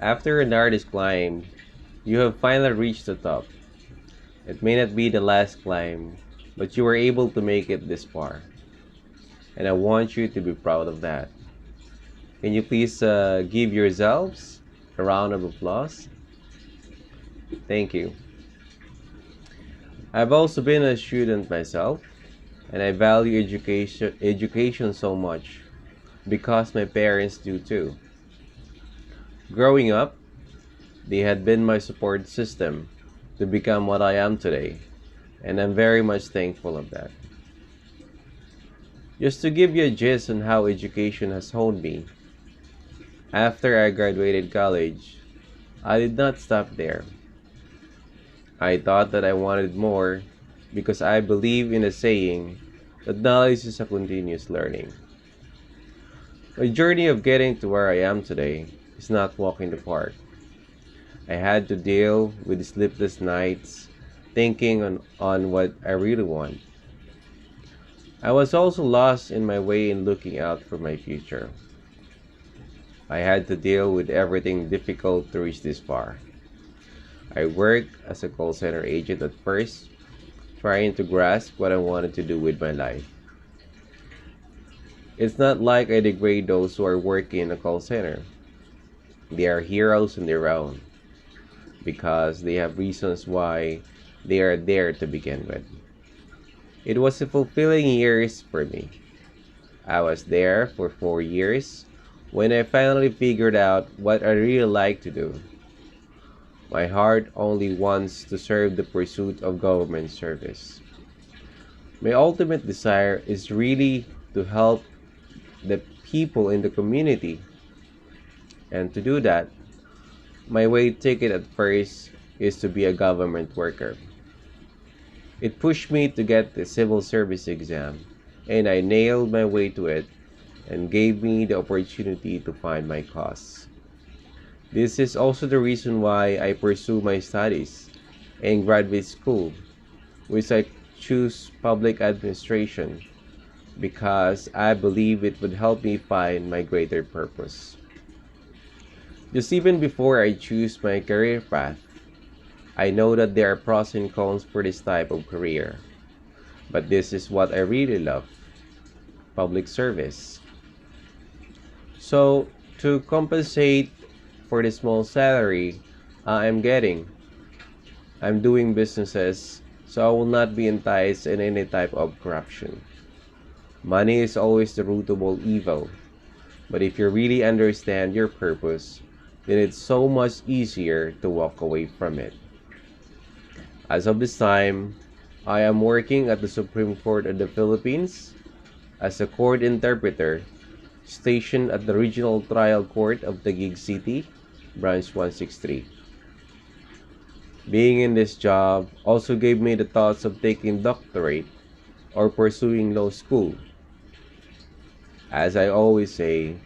After an artist climb, you have finally reached the top. It may not be the last climb, but you were able to make it this far. And I want you to be proud of that. Can you please give yourselves a round of applause? Thank you. I've also been a student myself, and I value education so much because my parents do too. Growing up, they had been my support system to become what I am today, and I'm very much thankful of that. Just to give you a gist on how education has honed me, after I graduated college, I did not stop there. I thought that I wanted more because I believe in the saying that knowledge is a continuous learning. My journey of getting to where I am today is not walk in the park. I had to deal with sleepless nights thinking on what I really want. I was also lost in my way in looking out for my future. I had to deal with everything difficult to reach this far. I worked as a call center agent at first, trying to grasp what I wanted to do with my life. It's not like I degrade those who are working in a call center. They are heroes in their own because they have reasons why they are there to begin with. It was a fulfilling years for me. I was there for 4 years when I finally figured out what I really like to do. My heart only wants to serve the pursuit of government service. My ultimate desire is really to help the people in the community. And to do that, my way ticket at first is to be a government worker. It pushed me to get the civil service exam, and I nailed my way to it and gave me the opportunity to find my cause. This is also the reason why I pursue my studies in graduate school, which I choose public administration because I believe it would help me find my greater purpose. Just even before I choose my career path, I know that there are pros and cons for this type of career, but this is what I really love: public service. So, to compensate for the small salary I'm getting, I'm doing businesses so I will not be enticed in any type of corruption. Money is always the root of all evil, but if you really understand your purpose, then it's so much easier to walk away from it. As of this time, I am working at the Supreme Court of the Philippines as a court interpreter stationed at the Regional Trial Court of Taguig City, Branch 163. Being in this job also gave me the thoughts of taking doctorate or pursuing law school. As I always say,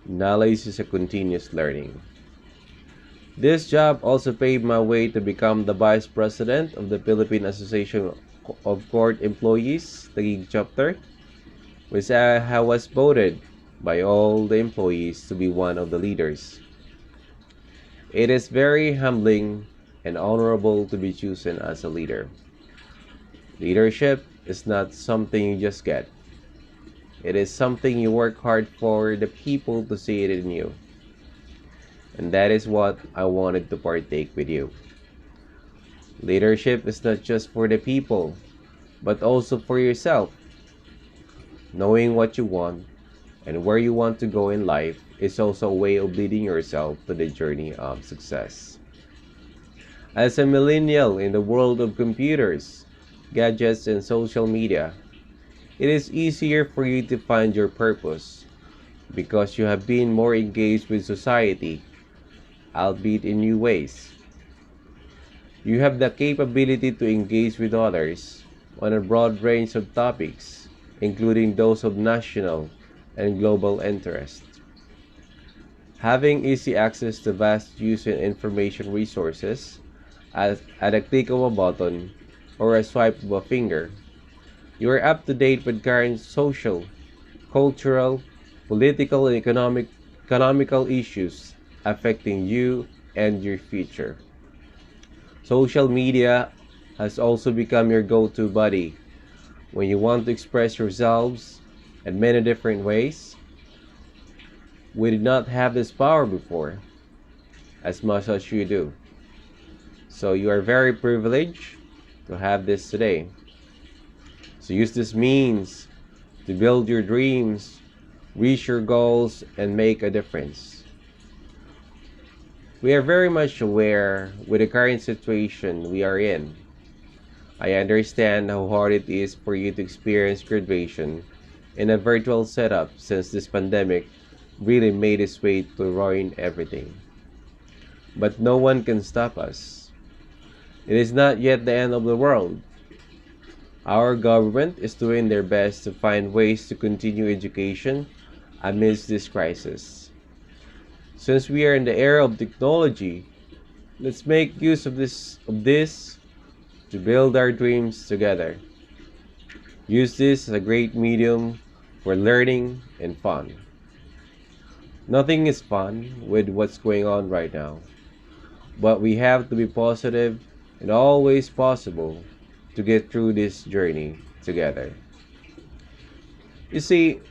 knowledge is a continuous learning. This job also paved my way to become the Vice President of the Philippine Association of Court Employees, Taguig Chapter, which I was voted by all the employees to be one of the leaders. It is very humbling and honorable to be chosen as a leader. Leadership is not something you just get. It is something you work hard for the people to see it in you. And that is what I wanted to partake with you. Leadership is not just for the people, but also for yourself. Knowing what you want and where you want to go in life is also a way of leading yourself to the journey of success. As a millennial in the world of computers, gadgets, and social media, it is easier for you to find your purpose because you have been more engaged with society, albeit in new ways. You have the capability to engage with others on a broad range of topics, including those of national and global interest. Having easy access to vast use and information resources at a click of a button or a swipe of a finger, you are up to date with current social, cultural, political, and economical issues affecting you and your future. Social media has also become your go-to buddy when you want to express yourselves in many different ways. We did not have this power before as much as you do. So you are very privileged to have this today. So use this means to build your dreams, reach your goals, and make a difference. We are very much aware with the current situation we are in. I understand how hard it is for you to experience graduation in a virtual setup since this pandemic really made its way to ruin everything. But no one can stop us. It is not yet the end of the world. Our government is doing their best to find ways to continue education amidst this crisis. Since we are in the era of technology, let's make use of this to build our dreams together. Use this as a great medium for learning and fun. Nothing is fun with what's going on right now, but we have to be positive and always possible to get through this journey together. You see,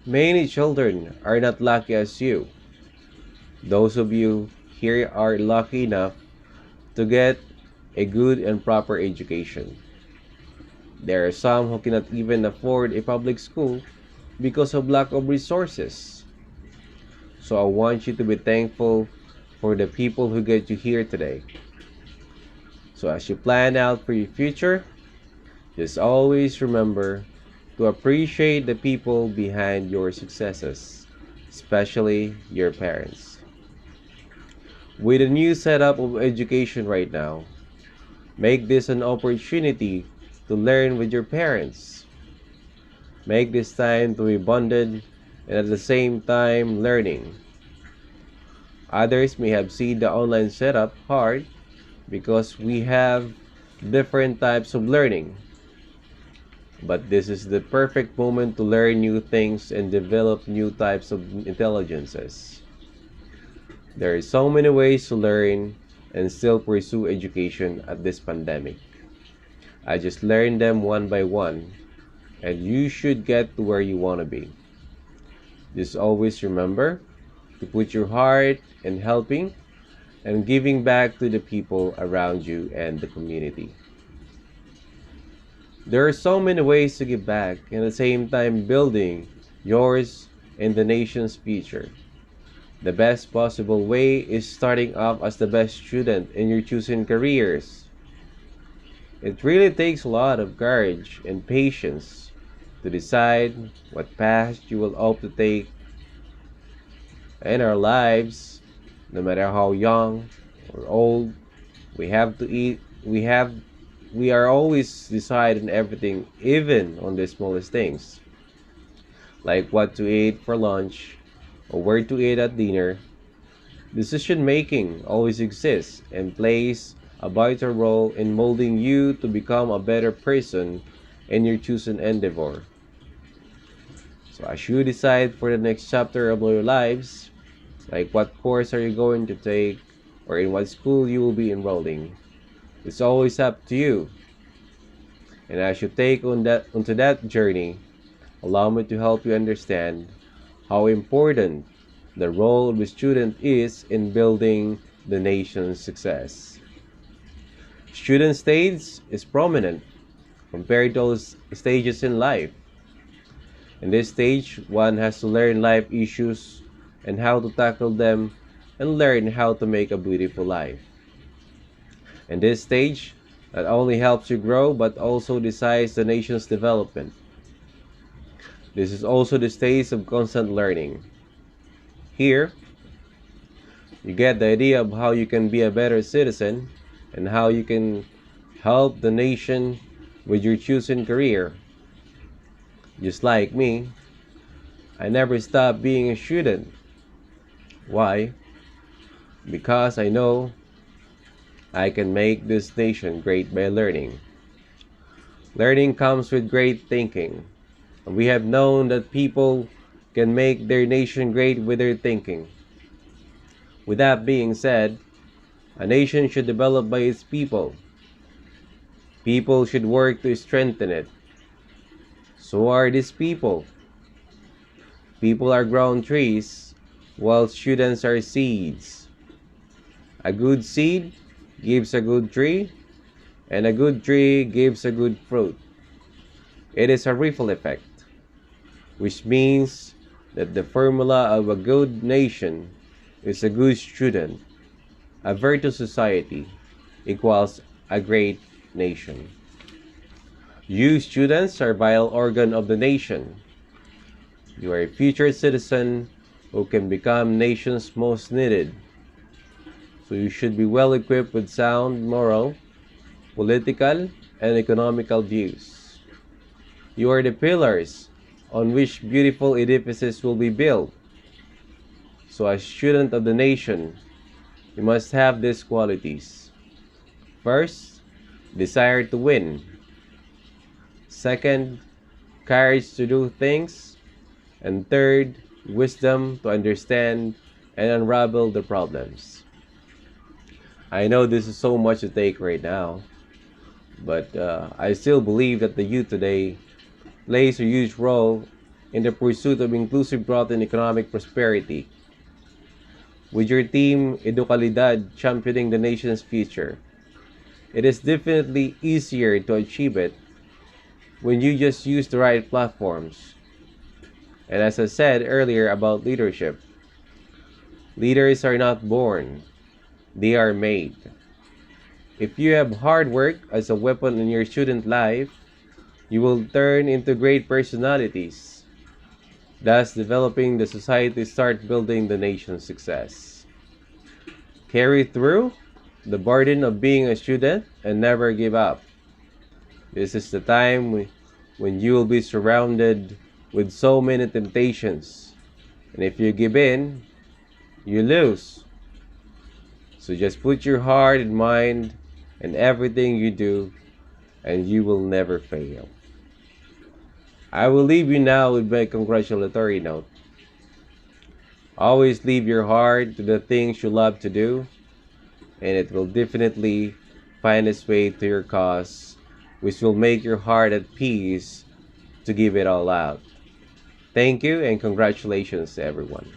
many children are not lucky as you. Those of you here are lucky enough to get a good and proper education. There are some who cannot even afford a public school because of lack of resources. So I want you to be thankful for the people who get you here today. So as you plan out for your future, just always remember to appreciate the people behind your successes, especially your parents. With a new setup of education right now, make this an opportunity to learn with your parents. Make this time to be bonded and at the same time learning. Others may have seen the online setup hard because we have different types of learning. But this is the perfect moment to learn new things and develop new types of intelligences. There are so many ways to learn and still pursue education at this pandemic. I just learned them one by one, and you should get to where you want to be. Just always remember to put your heart in helping and giving back to the people around you and the community. There are so many ways to give back and at the same time building yours and the nation's future. The best possible way is starting off as the best student in your choosing careers. It really takes a lot of courage and patience to decide what path you will opt to take in our lives. No matter how young or old, we have to eat, we are always deciding everything, even on the smallest things, like what to eat for lunch or where to eat at dinner. Decision making always exists and plays a vital role in molding you to become a better person in your chosen endeavor. So as you decide for the next chapter of your lives, like what course are you going to take or in what school you will be enrolling, it's always up to you. And as you take onto that journey, allow me to help you understand how important the role of the student is in building the nation's success. Student stage is prominent compared to those stages in life. In this stage, one has to learn life issues and how to tackle them and learn how to make a beautiful life. In this stage, not only helps you grow but also decides the nation's development. This is also the stage of constant learning. Here, you get the idea of how you can be a better citizen and how you can help the nation with your chosen career. Just like me, I never stopped being a student. Why? Because I know I can make this nation great by learning. Learning comes with great thinking. And we have known that people can make their nation great with their thinking. With that being said, a nation should develop by its people. People should work to strengthen it. So are these people. People are grown trees, while students are seeds. A good seed gives a good tree, and a good tree gives a good fruit. It is a ripple effect, which means that the formula of a good nation is a good student. A virtuous society equals a great nation. You students are vital organ of the nation. You are a future citizen who can become nation's most needed. So you should be well equipped with sound moral, political, and economical views. You are the pillars on which beautiful edifices will be built. So as student of the nation, you must have these qualities. First, desire to win. Second, courage to do things. And third, wisdom to understand and unravel the problems. I know this is so much to take right now, but I still believe that the youth today plays a huge role in the pursuit of inclusive growth and economic prosperity. With your team, Educalidad, championing the nation's future, it is definitely easier to achieve it when you just use the right platforms. And as I said earlier about leadership, leaders are not born, they are made. If you have hard work as a weapon in your student life, you will turn into great personalities, thus developing the society, start building the nation's success. Carry through the burden of being a student and never give up. This is the time when you will be surrounded with so many temptations. And if you give in, you lose. So just put your heart and mind in everything you do, and you will never fail. I will leave you now with my congratulatory note. Always leave your heart to the things you love to do, and it will definitely find its way to your cause, which will make your heart at peace to give it all out. Thank you and congratulations to everyone.